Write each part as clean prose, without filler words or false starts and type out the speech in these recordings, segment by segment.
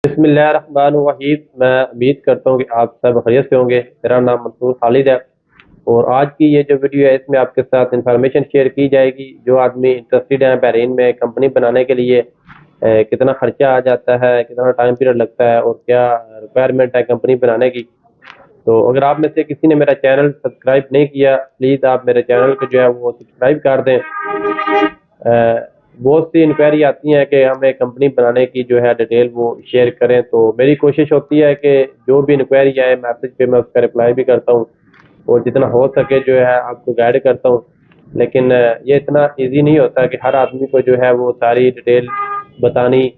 बिस्मिल्लाहिर्रहमानिर्रहीम। मैं उम्मीद करता हूँ कि आप सब खैरियत से होंगे। मेरा नाम मंसूर खालिद है और आज की ये जो वीडियो है इसमें आपके साथ इंफॉर्मेशन शेयर की जाएगी। जो आदमी इंटरेस्टेड है बहरीन में कंपनी बनाने के लिए कितना खर्चा आ जाता है, कितना टाइम पीरियड लगता है और क्या रिक्वायरमेंट है कंपनी बनाने की। तो अगर आप में से किसी ने मेरा चैनल सब्सक्राइब नहीं किया, प्लीज़ आप मेरे चैनल को जो है वो सब्सक्राइब कर दें। बहुत सी इंक्वायरी आती हैं कि हमें कंपनी बनाने की जो है डिटेल वो शेयर करें, तो मेरी कोशिश होती है कि जो भी इंक्वायरी आए मैसेज पे मैं उसका रिप्लाई भी करता हूँ और जितना हो सके जो है आपको गाइड करता हूँ। लेकिन ये इतना इजी नहीं होता कि हर आदमी को जो है वो सारी डिटेल बतानी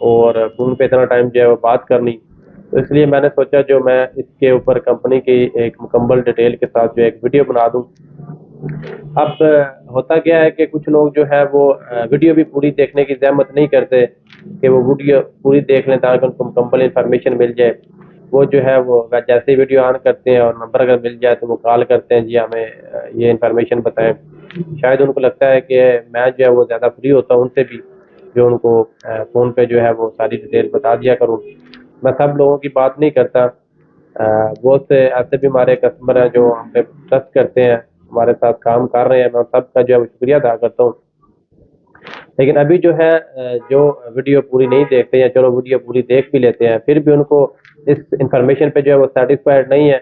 और फ़ोन पे इतना टाइम जो है वो बात करनी। तो इसलिए मैंने सोचा जो मैं इसके ऊपर कंपनी की एक मुकम्मल डिटेल के साथ जो एक वीडियो बना दूँ। अब होता क्या है कि कुछ लोग जो है वो वीडियो भी पूरी देखने की ज़हमत नहीं करते कि वो वीडियो पूरी देख लें ताकि उनको मुकम्मल इन्फॉर्मेशन मिल जाए। वो जो है वो जैसे ही वीडियो ऑन करते हैं और नंबर अगर मिल जाए तो वो कॉल करते हैं, जी हमें ये इन्फॉर्मेशन बताएं। शायद उनको लगता है कि मैं जो है वो ज़्यादा फ्री होता हूँ उनसे भी, जो उनको फ़ोन पे जो है वो सारी डिटेल बता दिया करूँ। मैं सब लोगों की बात नहीं करता। बहुत से ऐसे भी हमारे कस्टमर हैं जो हम पे ट्रस्ट करते हैं, हमारे साथ काम कर रहे हैं। मैं सबका जो है वो शुक्रिया अदा करता हूँ। लेकिन अभी जो है जो वीडियो पूरी नहीं देखते या चलो वीडियो पूरी देख भी लेते हैं फिर भी उनको इस इंफॉर्मेशन पे जो है वो सेटिस्फाइड नहीं है,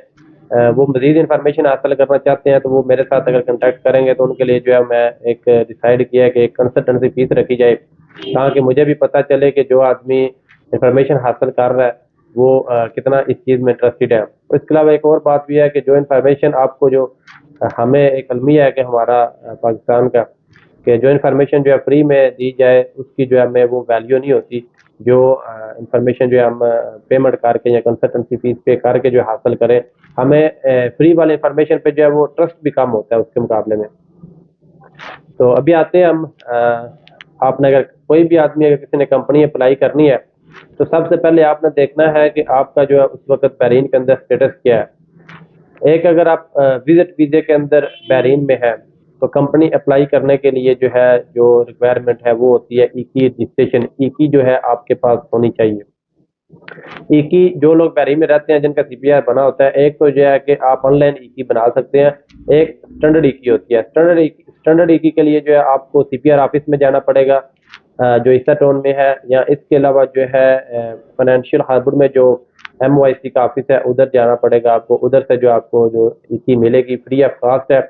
वो मज़ीद इंफॉर्मेशन हासिल करना चाहते हैं, तो वो मेरे साथ अगर कांटेक्ट करेंगे तो उनके लिए जो है मैं एक डिसाइड किया है कि एक कंसल्टेंसी फीस रखी जाए ताकि मुझे भी पता चले कि जो आदमी इंफॉर्मेशन हासिल कर रहा है वो कितना इस चीज़ में इंटरेस्टेड है। और इसके अलावा एक और बात भी है कि जो इंफॉर्मेशन आपको जो हमें एक अलमिया है कि हमारा पाकिस्तान का कि जो इन्फॉर्मेशन जो है फ्री में दी जाए उसकी जो है हमें वो वैल्यू नहीं होती। जो इन्फॉर्मेशन जो है हम पेमेंट करके या कंसल्टेंसी फीस पे करके जो हासिल करें, हमें फ्री वाले इन्फॉर्मेशन पे जो है वो ट्रस्ट भी कम होता है उसके मुकाबले में। तो अभी आते हैं हम आपने अगर कोई भी आदमी अगर किसी ने कंपनी अप्लाई करनी है तो सबसे पहले आपने देखना है कि आपका जो है उस वक्त बहरीन के अंदर स्टेटस क्या है। एक अगर आप विजिट वीजे के अंदर बहरीन में है तो कंपनी अप्लाई करने के लिए जो है जो रिक्वायरमेंट है वो होती है ई की रजिस्ट्रेशन। ई की जो है आपके पास होनी चाहिए। ई की जो लोग बहरीन में रहते हैं जिनका सीपीआर बना होता है, एक तो जो है कि आप ऑनलाइन ई की बना सकते हैं, एक स्टैंडर्ड ई की होती है। स्टैंडर्ड ई की के लिए जो है आपको सीपीआर ऑफिस में जाना पड़ेगा जो ईसा टाउन में है, या इसके अलावा जो है फाइनेंशियल हार्बर में जो MYC का ऑफिस है उधर जाना पड़ेगा आपको। उधर से जो आपको जो ई की मिलेगी फ्री ऑफ कॉस्ट है।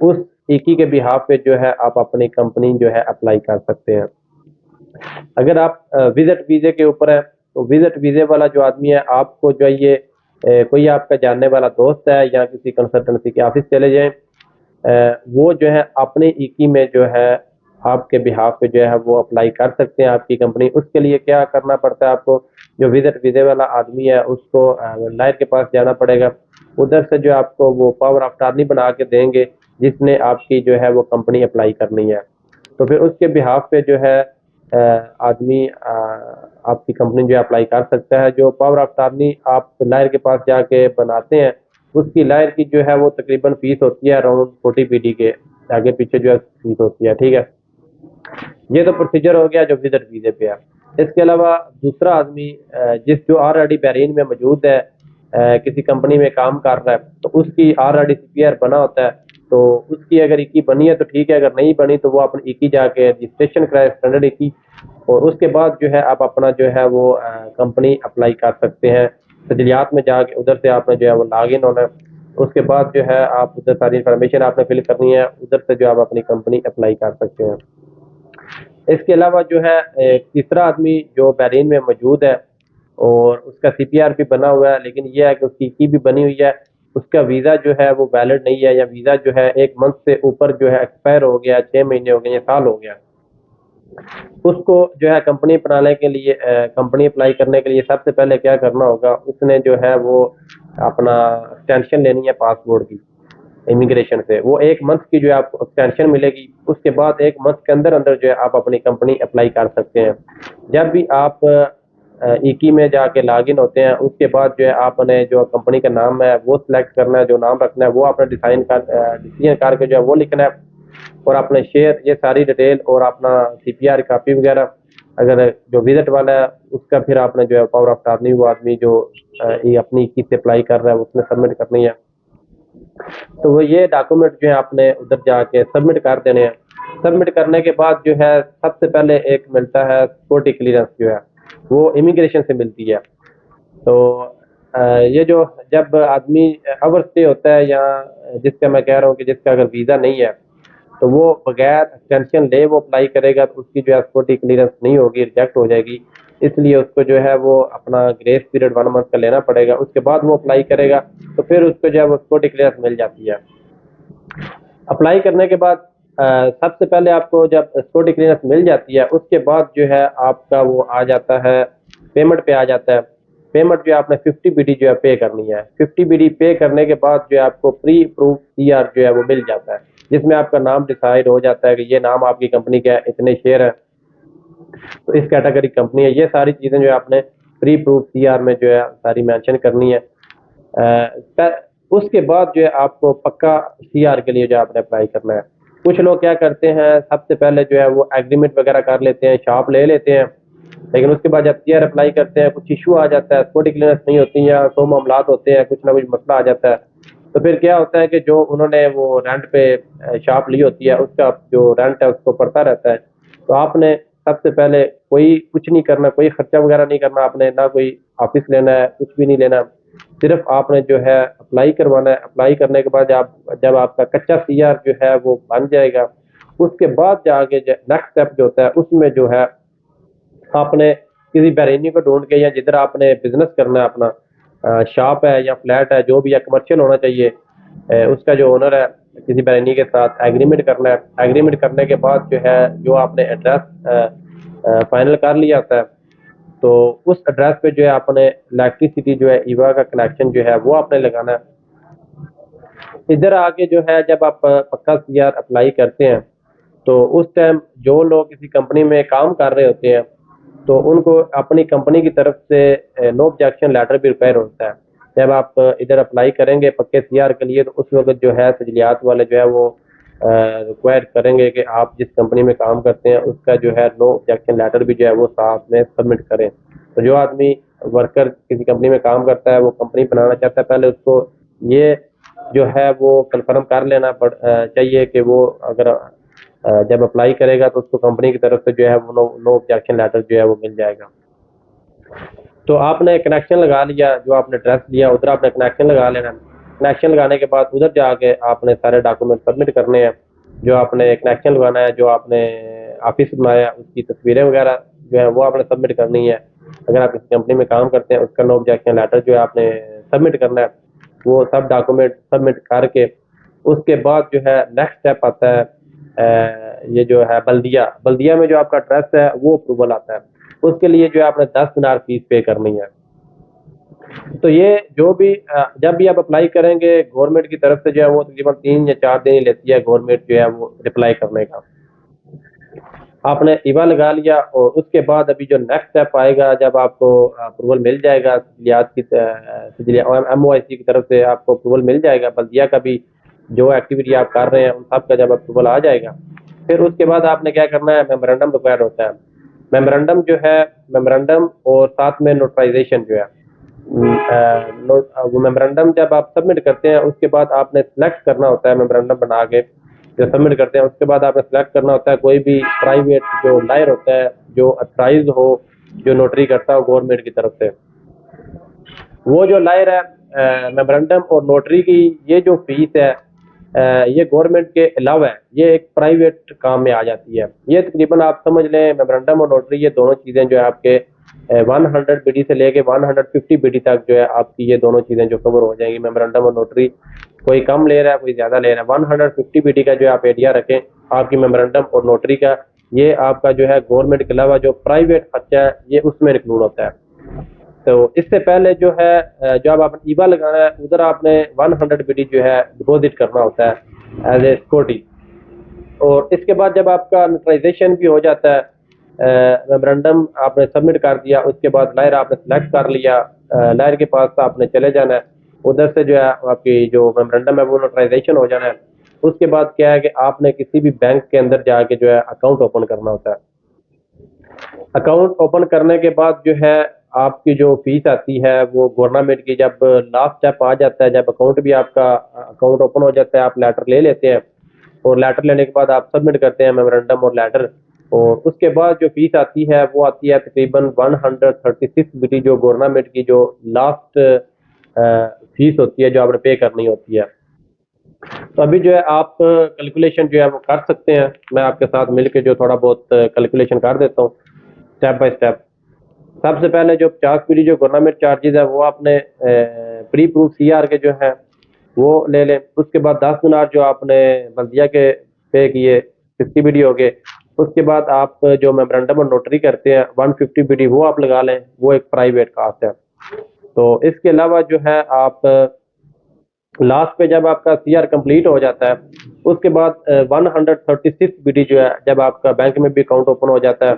उस ई की के बिहाफ पे जो है आप अपनी कंपनी जो है अप्लाई कर सकते हैं। अगर आप विजिट वीजे के ऊपर है तो विजिट वीजे वाला जो आदमी है आपको जो है ये कोई आपका जानने वाला दोस्त है या किसी कंसल्टेंसी के ऑफिस चले जाएं, वो जो है अपने इकी में जो है आपके बिहाफ पे जो है वो अप्लाई कर सकते हैं आपकी कंपनी। उसके लिए क्या करना पड़ता है आपको, जो विजिट वीजे वाला आदमी है उसको लायर के पास जाना पड़ेगा। उधर से जो आपको वो पावर ऑफ अटॉर्नी बना के देंगे जिसने आपकी जो है वो कंपनी अप्लाई करनी है। तो फिर उसके बिहाफ पे जो है आदमी आपकी कंपनी जो है अप्लाई कर सकता है। जो पावर ऑफ अटॉर्नी आप लायर के पास जाके बनाते हैं उसकी लायर की जो है वो तकरीबन फीस होती है अराउंड 40 PD के आगे पीछे जो है फीस होती है। ठीक है, ये तो प्रोसीजर हो गया जो विजिट वीजे पे है। इसके अलावा दूसरा आदमी जिस जो ऑलरेडी बहरीन में मौजूद है, किसी कंपनी में काम कर रहा है, तो उसकी ऑलरेडी सीपीआर बना होता है, तो उसकी अगर इक्की बनी है तो ठीक है, अगर नहीं बनी तो वो अपनी इक्की जाके रजिस्ट्रेशन कराए स्टैंडर्ड इक्की, और उसके बाद जो है आप अपना जो है वो कंपनी अप्लाई कर सकते हैं। तजलियात में जाके उधर से आपने जो है वो लॉग इन होना है। उसके बाद जो है आप उधर सारी इन्फॉर्मेशन आपने फिल करनी है, उधर से जो आप अपनी कंपनी अप्लाई कर सकते हैं। इसके अलावा जो है एक तीसरा आदमी जो बहरीन में मौजूद है और उसका सीपीआर भी बना हुआ है, लेकिन यह है कि उसकी की भी बनी हुई है, उसका वीज़ा जो है वो वैलिड नहीं है, या वीज़ा जो है 1 मंथ से ऊपर जो है एक्सपायर हो गया, 6 महीने हो गए या साल हो गया। उसको जो है कंपनी बनाने के लिए कंपनी अप्लाई करने के लिए सबसे पहले क्या करना होगा, उसने जो है वो अपना एक्सटेंशन लेनी है पासपोर्ट की इमिग्रेशन से। वो 1 मंथ की जो है आपको एक्सटेंशन मिलेगी। उसके बाद 1 मंथ के अंदर अंदर जो है आप अपनी कंपनी अप्लाई कर सकते हैं। जब भी आप इकी में जाके लॉग इन होते हैं उसके बाद जो है आपने जो कंपनी का नाम है वो सिलेक्ट करना है, जो नाम रखना है वो आपने डिसीजन करके जो है वो लिखना है, और अपने शेयर ये सारी डिटेल और अपना सीपीआर कॉपी वगैरह अगर जो विजिट वाला है उसका फिर आपने जो है पावर ऑफ अटॉर्नी वो आदमी जो ये अपनी किस्त अप्लाई कर रहा है उसने सबमिट करनी है। तो वो ये डॉक्यूमेंट जो है आपने उधर जाके सबमिट कर देने हैं। सबमिट करने के बाद जो है सबसे पहले एक मिलता है सिक्योरिटी क्लियरेंस जो है वो इमिग्रेशन से मिलती है। तो ये जो जब आदमी ओवर स्टे होता है या जिसका मैं कह रहा हूँ कि जिसका अगर वीज़ा नहीं है तो वो बगैर एक्सटेंशन ले वो अप्लाई करेगा तो उसकी जो है सिक्योरिटी क्लियरेंस नहीं होगी, रिजेक्ट हो जाएगी। इसलिए उसको जो है वो अपना ग्रेस पीरियड 1 मंथ का लेना पड़ेगा, उसके बाद वो अप्लाई करेगा तो फिर उसको जो है वो सिक्योरिटी क्लियरेंस मिल जाती है। अप्लाई करने के बाद सबसे पहले आपको जब सिक्योरिटी क्लियरेंस मिल जाती है उसके बाद जो है आपका वो आ जाता है पेमेंट पे आ जाता है। पेमेंट जो है आपने 50 BD जो है पे करनी है। 50 BD पे करने के बाद जो है आपको प्री अप्रूव CR जो है वो मिल जाता है, जिसमें आपका नाम डिसाइड हो जाता है कि ये नाम आपकी कंपनी का है, इतने शेयर है, तो इस कैटेगरी कंपनी है। ये सारी चीज़ें जो है आपने प्री अप्रूव CR में जो है सारी मेंशन करनी है। उसके बाद जो है आपको पक्का CR के लिए जो आपने अप्लाई करना है। कुछ लोग क्या करते हैं सबसे पहले जो है वो एग्रीमेंट वगैरह कर लेते हैं, शॉप ले लेते हैं, लेकिन उसके बाद जब CR अप्लाई करते हैं कुछ इशू आ जाता है, सिक्योरिटी क्लियरेंस नहीं होती या 100 मामलात होते हैं, कुछ ना कुछ मसला आ जाता है। तो फिर क्या होता है कि जो उन्होंने वो रेंट पे शॉप ली होती है उसका जो रेंट है उसको पड़ता रहता है। तो आपने सबसे पहले कोई कुछ नहीं करना, कोई खर्चा वगैरह नहीं करना, आपने ना कोई ऑफिस लेना है, कुछ भी नहीं लेना, सिर्फ आपने जो है अप्लाई करवाना है। अप्लाई करने के बाद जब आपका कच्चा CR जो है वो बन जाएगा उसके बाद जाके नेक्स्ट स्टेप जो होता है उसमें जो है आपने किसी बहरीनी को ढूंढ के या जिधर आपने बिजनेस करना है अपना शॉप है या फ्लैट है जो भी है कमर्शियल होना चाहिए, उसका जो ओनर है किसी बहरीनी के साथ एग्रीमेंट करना है। एग्रीमेंट करने के बाद जो है जो आपने एड्रेस फाइनल कर लिया होता है तो उस एड्रेस पे जो है आपने इलेक्ट्रिसिटी जो है ईवा का कनेक्शन जो है वो आपने लगाना है। इधर आके जो है जब आप पक्का CR अप्लाई करते हैं तो उस टाइम जो लोग किसी कंपनी में काम कर रहे होते हैं तो उनको अपनी कंपनी की तरफ से नो ऑब्जेक्शन लेटर भी रिक्वायर होता है। जब आप इधर अप्लाई करेंगे पक्के CR के लिए तो उस वक्त जो है सजलियात वाले जो है वो रिक्वायर करेंगे कि आप जिस कंपनी में काम करते हैं उसका जो है नो ऑब्जेक्शन लेटर भी जो है वो साथ में सबमिट करें। तो जो आदमी वर्कर किसी कंपनी में काम करता है वो कंपनी बनाना चाहता है पहले उसको ये जो है वो कंफर्म कर लेना चाहिए कि वो अगर जब अप्लाई करेगा तो उसको कंपनी की तरफ से जो है वो नो ऑब्जेक्शन लेटर जो है वो मिल जाएगा। तो आपने कनेक्शन लगा लिया, जो आपने एड्रेस लिया उधर आपने कनेक्शन लगा लेना। कनेक्शन लगाने के बाद उधर जाके आपने सारे डॉक्यूमेंट सबमिट करने हैं। जो आपने कनेक्शन लगाना है, जो आपने ऑफिस बनाया उसकी तस्वीरें वगैरह जो है वो आपने सबमिट करनी है। अगर आप किसी कंपनी में काम करते हैं उसका नो ऑब्जेक्शन लेटर जो है आपने सबमिट करना है। वो सब डॉक्यूमेंट सबमिट करके उसके बाद जो है नेक्स्ट स्टेप आता है ये जो है बल्दिया। बल्दिया में जो आपका एड्रेस है वो अप्रूवल आता है, उसके लिए जो है आपने 10 दिनार फीस पे करनी है। तो ये जो भी जब भी आप अप्लाई करेंगे गवर्नमेंट की तरफ से जो है वो तकरीबन 3 या 4 दिन ही लेती है गवर्नमेंट जो है वो रिप्लाई करने का। आपने ईवा लगा लिया और उसके बाद अभी जो नेक्स्ट स्टेप आएगा जब आपको अप्रूवल मिल जाएगा MOIC की तरफ से आपको अप्रूवल मिल जाएगा, बल्दिया का भी जो एक्टिविटी आप कर रहे हैं उन सब का जब अप्रूवल आ जाएगा फिर उसके बाद आपने क्या करना है, मेमोरेंडम रिक्वायर होता है। मेमोरेंडम जो है मेमोरेंडम और साथ में नोटराइजेशन जो है वो मेमोरेंडम जब आप सबमिट करते हैं उसके बाद आपने सेलेक्ट करना होता है। मेमोरेंडम बना के जो सबमिट करते हैं उसके बाद आपने सेलेक्ट करना होता है कोई भी प्राइवेट जो लायर होता है जो अथराइज हो, जो नोटरी करता हो गवर्नमेंट की तरफ से। वो जो लायर है मेमोरेंडम और नोटरी की ये जो फीस है ये गवर्नमेंट के अलावा है, ये एक प्राइवेट काम में आ जाती है। ये तकरीबन आप समझ लें मेमोरेंडम और नोटरी ये दोनों चीज़ें जो है आपके 100 BD से लेके 150 BD तक जो है आपकी ये दोनों चीज़ें जो कवर हो जाएंगी। मेमोरेंडम और नोटरी कोई कम ले रहा है कोई ज़्यादा ले रहा है। 150 BD का जो आप आइडिया रखें आपकी मेमोरेंडम और नोटरी का, ये आपका जो है गवर्नमेंट के अलावा जो प्राइवेट खर्चा है ये उसमें इंक्लूड होता है। तो इससे पहले जो है जब आपने ईवा लगाना है उधर आपने 100 BD जो है डिपॉजिट करना होता है एज ए सिक्योरिटी। और इसके बाद जब आपका नोटराइजेशन भी हो जाता है, मेमोरेंडम आपने सबमिट कर दिया, उसके बाद लायर आपने सेलेक्ट कर लिया, लायर के पास आपने चले जाना है, उधर से जो है आपकी जो मेमोरेंडम है वो नोटराइजेशन हो जाना है। उसके बाद क्या है कि आपने किसी भी बैंक के अंदर जाके जो है अकाउंट ओपन करना होता है। अकाउंट ओपन करने के बाद जो है आपकी जो फीस आती है वो गवर्नमेंट की, जब लास्ट स्टेप आ जाता है, जब अकाउंट भी आपका अकाउंट ओपन हो जाता है, आप लेटर ले लेते हैं और लेटर लेने के बाद आप सबमिट करते हैं मेमोरेंडम और लेटर, और उसके बाद जो फीस आती है वो आती है तकरीबन 136 बीटी, जो गवर्नमेंट की जो लास्ट फीस होती है जो आपने पे करनी होती है। तो अभी जो है आप कैलकुलेशन जो है वो कर सकते हैं, मैं आपके साथ मिलकर जो थोड़ा बहुत कैलकुलेशन कर देता हूँ स्टेप बाय स्टेप। सबसे पहले जो 50 पीडी जो गवर्नमेंट चार्जेस है वो आपने प्री प्रूफ सीआर के जो है वो ले लें। उसके बाद 10 दिनार जो आपने बल्दिया के पे किए 50 पीडी हो गए। उसके बाद आप जो मेमोरेंडम और नोटरी करते हैं 150 पीडी वो आप लगा लें, वो एक प्राइवेट कास्ट है। तो इसके अलावा जो है आप लास्ट पे जब आपका सीआर कंप्लीट हो जाता है उसके बाद 136 बीटी जो है जब आपका बैंक में भी अकाउंट ओपन हो जाता है,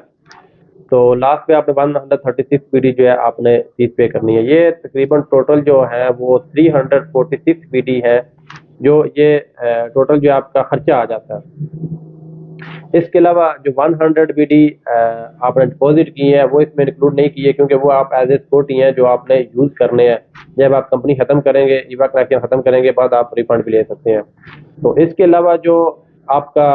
तो लास्ट पे आपने 136 बीडी जो है आपने फीस पे करनी है। ये तकरीबन टोटल जो है वो 346 बीडी है, जो ये टोटल जो आपका खर्चा आ जाता है। इसके अलावा जो 100 बीडी आपने डिपॉजिट की है वो इसमें इंक्लूड नहीं की है, क्योंकि वो आप एज ए सिक्योरिटी हैं जो आपने यूज करने हैं। जब आप कंपनी खत्म करेंगे, ईवा कनेक्शन खत्म करेंगे बाद आप रिफंड भी ले सकते हैं। तो इसके अलावा जो आपका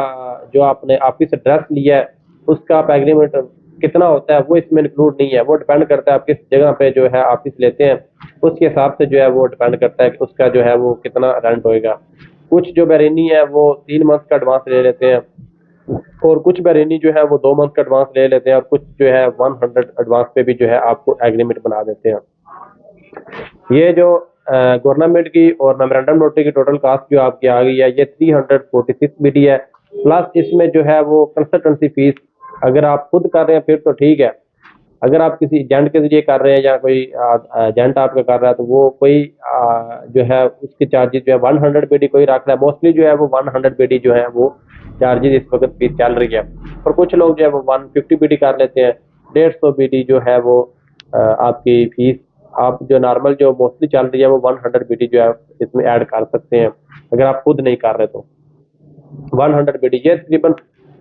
जो आपने ऑफिस एड्रेस लिया है उसका आप एग्रीमेंट कितना होता है वो इसमें इंक्लूड नहीं है, वो डिपेंड करता है आप किस जगह पे जो है ऑफिस लेते हैं, उसके हिसाब से जो है वो डिपेंड करता है कि उसका जो है वो कितना रेंट होएगा। कुछ जो बैरिनी है वो 3 मंथ का एडवांस ले लेते हैं, और कुछ बैरिनी जो है वो 2 मंथ का एडवांस ले लेते हैं, और कुछ जो है 100 एडवांस पे भी जो है आपको एग्रीमेंट बना देते हैं। ये जो गवर्नमेंट की और मेमोरेंडम नोटरी की टोटल कास्ट जो आपकी आ गई है ये 346 बीडी है। प्लस इसमें जो है वो कंसल्टेंसी फीस, अगर आप खुद कर रहे हैं फिर तो ठीक है, अगर आप किसी एजेंट के जरिए कर रहे हैं या कोई एजेंट आपका कर रहा है तो वो कोई जो है उसके चार्जेस जो है 100 बीडी कोई रख रहा है, मोस्टली जो है वो 100 बीडी जो है वो चार्जेस इस वक्त फीस चल रही है। और कुछ लोग जो है वो 150 बीडी कर लेते हैं। 150 बीडी जो है वो आपकी फीस आप जो नॉर्मल जो मोस्टली चल रही है वो 100 बीडी जो है इसमें ऐड कर सकते हैं, अगर आप खुद नहीं कर रहे तो 100 बीडी। ये तकरीबन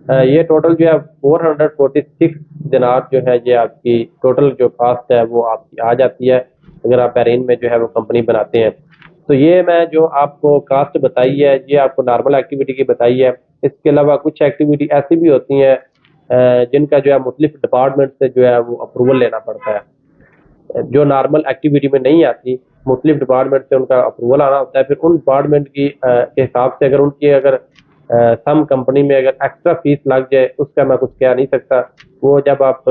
ये टोटल जो है 446 दिनार जो है ये आपकी टोटल जो कास्ट है वो आपकी आ जाती है, अगर आप बहरीन में जो है वो कंपनी बनाते हैं। तो ये मैं जो आपको कास्ट बताई है ये आपको नॉर्मल एक्टिविटी की बताई है। इसके अलावा कुछ एक्टिविटी ऐसी भी होती हैं जिनका जो है मुख्तलिफ डिपार्टमेंट से जो है वो अप्रूवल लेना पड़ता है, जो नॉर्मल एक्टिविटी में नहीं आती, मुख्तलिफ डिपार्टमेंट से उनका अप्रूवल आना होता है। फिर उन डिपार्टमेंट की के हिसाब से अगर उनकी अगर सम कंपनी में अगर एक्स्ट्रा फीस लग जाए उसका मैं कुछ कह नहीं सकता। वो जब आप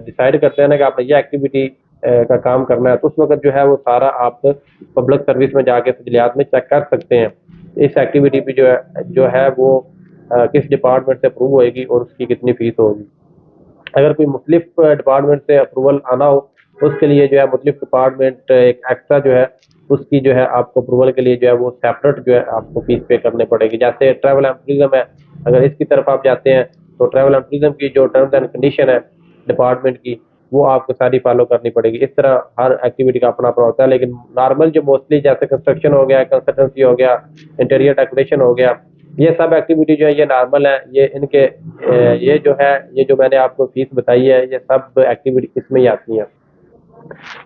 डिसाइड करते हैं ना कि आपने ये एक्टिविटी का काम करना है तो उस वक्त जो है वो सारा आप पब्लिक सर्विस में जाके सजलियात में चेक कर सकते हैं इस एक्टिविटी भी जो है वो किस डिपार्टमेंट से अप्रूव होएगी और उसकी कितनी फीस होगी। अगर कोई मुख्तलिफ डिपार्टमेंट से अप्रूवल आना हो उसके लिए जो है मुख्तलिफ डिपार्टमेंट एक एक्स्ट्रा जो है उसकी जो है आपको अप्रूवल के लिए जो है वो सेपरेट जो है आपको फीस पे करनी पड़ेगी। जैसे ट्रैवल एंड टूरिज्म है, अगर इसकी तरफ आप जाते हैं तो ट्रैवल एंड टूरिज्म की जो टर्म्स एंड कंडीशन है डिपार्टमेंट की वो आपको सारी फॉलो करनी पड़ेगी। इस तरह हर एक्टिविटी का अपना अपना होता है, लेकिन नॉर्मल जो मोस्टली जैसे कंस्ट्रक्शन हो गया, कंसल्टेंसी हो गया, इंटीरियर डेकोरेशन हो गया, ये सब एक्टिविटी जो है ये नॉर्मल है। ये इनके ये जो है ये जो मैंने आपको फीस बताई है ये सब एक्टिविटी इसमें ही आती हैं।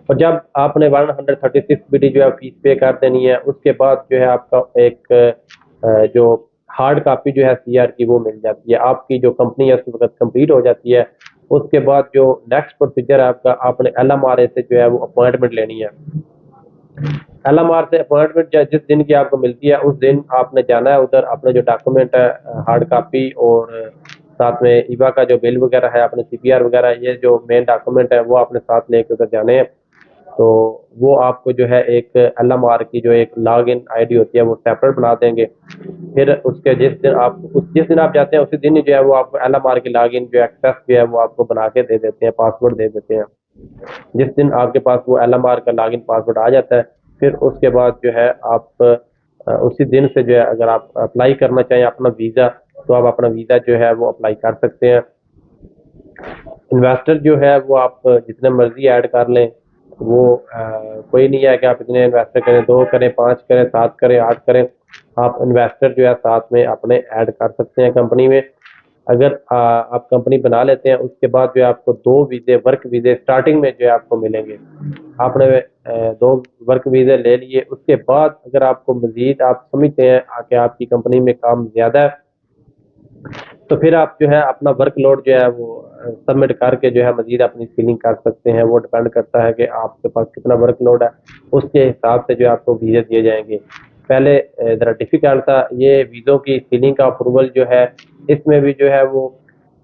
और जब आपने 136 बीडी जो है फीस पे कर देनी है उसके बाद जो है आपका एक जो हार्ड कॉपी जो है सीआर की वो मिल जाती है। आपकी जो कंपनी है उस वक्त कंप्लीट हो जाती है। उसके बाद जो नेक्स्ट प्रोसीजर है आपका, आपने एलएमआरए से जो है वो अपॉइंटमेंट लेनी है। एलएमआर से अपॉइंटमेंट जिस दिन की आपको मिलती है उस दिन आपने जाना है उधर, अपने जो डॉक्यूमेंट है हार्ड कॉपी और साथ में ईवा का जो बिल वगैरह है, अपने सीपीआर वगैरह, ये जो मेन डॉक्यूमेंट है वो आपने साथ लेके उधर जाने हैं। तो वो आपको जो है एक एलएमआर की जो एक लॉग इन आईडी होती है वो सेपरेट बना देंगे। फिर उसके जिस दिन आप जाते हैं उसी दिन ही जो है वो आपको एलएमआर की लॉग इन जो एक्सेस जो है वो आपको बना के दे देते हैं, पासवर्ड दे देते हैं। जिस दिन आपके पास वो एलएमआर का लॉगिन पासवर्ड आ जाता है फिर उसके बाद जो है आप उसी दिन से जो है अगर आप अप्लाई करना चाहें अपना वीज़ा तो आप अपना वीज़ा जो है वो अप्लाई कर सकते हैं। इन्वेस्टर जो है वो आप जितने मर्जी ऐड कर लें, वो कोई नहीं है कि आप इतने इन्वेस्टर करें, 2 करें, 5 करें, 7 करें, 8 करें, आप इन्वेस्टर जो है साथ में अपने ऐड कर सकते हैं कंपनी में। अगर आप कंपनी बना लेते हैं उसके बाद जो है आपको 2 वीज़े वर्क वीज़े स्टार्टिंग में जो है आपको मिलेंगे। आपने 2 वर्क वीज़े ले लिए, उसके बाद अगर आपको मज़ीद आप समझते हैं कि आपकी कंपनी में काम ज़्यादा है, तो फिर आप जो है अपना वर्कलोड जो है वो सबमिट करके जो है मज़ीद अपनी स्किलिंग कर सकते हैं। वो डिपेंड करता है कि आपके पास कितना वर्कलोड है, उसके हिसाब से जो है आपको वीज़े दिए जाएँगे। पहले ज़रा डिफ़िकल्ट था ये वीज़ों की स्किलिंग का अप्रूवल जो है, इसमें भी जो है वो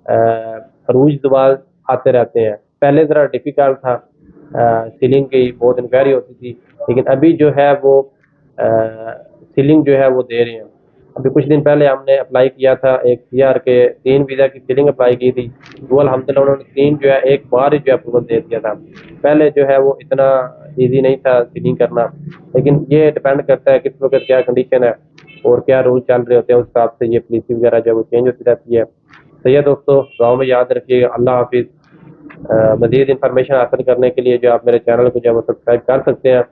अरूज सवाल आते रहते हैं। पहले ज़रा डिफ़िकल्ट था, स्किलिंग की बहुत इंक्वायरी होती थी, लेकिन अभी जो है वो स्किलिंग जो है वो दे रहे हैं। अभी कुछ दिन पहले हमने अप्लाई किया था एक सीआर के 3 वीज़ा की सीलिंग अप्लाई की थी, वो अल्हम्दुलिल्लाह उन्होंने 3 जो है एक बार ही जो है अप्रूवल दे दिया था। पहले जो है वो इतना ईज़ी नहीं था सीलिंग करना, लेकिन ये डिपेंड करता है किस वक़्त क्या कंडीशन है और क्या रूल चल रहे होते हैं, उस हिसाब से ये पॉलिसी वगैरह जो है वो चेंज होती रहती है। तो ये दोस्तों दुआओं में याद रखिएगा। अल्लाह हाफ़िज़। मज़ीद इन्फॉर्मेशन हासिल करने के लिए जो आप मेरे चैनल को जो है वो सब्सक्राइब कर सकते हैं।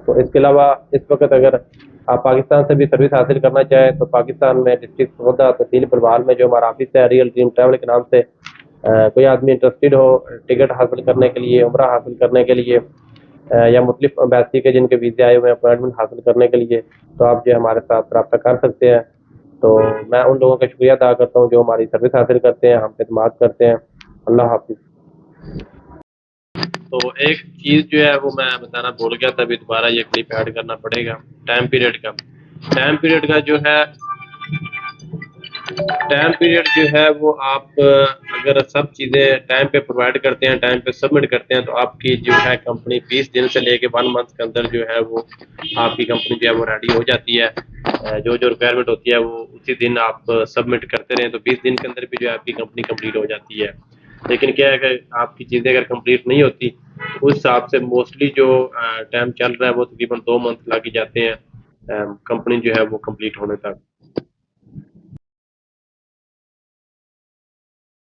तो इसके अलावा इस वक्त अगर आप पाकिस्तान से भी सर्विस हासिल करना चाहें तो पाकिस्तान में डिस्ट्रिक्ट सोदा तहसील बरवाल में जो हमारा ऑफिस है रियल ड्रीम ट्रैवल के नाम से, कोई आदमी इंटरेस्टेड हो टिकट हासिल करने के लिए, उम्रा हासिल करने के लिए, या मुख्तलिफ एम्बेसी के जिनके वीज़े आए हुए हैं अपॉइंटमेंट हासिल करने के लिए, तो आप जो है हमारे साथ रब्ता कर सकते हैं। तो मैं उन लोगों का शुक्रिया अदा करता हूँ जो हमारी सर्विस हासिल करते हैं, हम पे एतमाद करते हैं। अल्लाह हाफिज़। तो एक चीज़ जो है वो मैं बताना भूल गया था, अभी दोबारा ये क्लिप ऐड करना पड़ेगा। टाइम पीरियड का, टाइम पीरियड का जो है टाइम पीरियड जो है वो आप अगर सब चीज़ें टाइम पे प्रोवाइड करते हैं, टाइम पे सबमिट करते हैं, तो आपकी जो है कंपनी 20 दिन से लेके 1 मंथ के अंदर जो है वो आपकी कंपनी जो है वो रेडी हो जाती है। जो जो रिक्वायरमेंट होती है वो उसी दिन आप सबमिट करते रहें तो 20 दिन के अंदर भी जो है आपकी कंपनी कंप्लीट हो जाती है। लेकिन क्या है कि आपकी चीज़ें अगर कंप्लीट नहीं होती तो उस हिसाब से मोस्टली जो टाइम चल रहा है वो तकरीबन 2 मंथ लग ही जाते हैं कंपनी जो है वो कंप्लीट होने तक।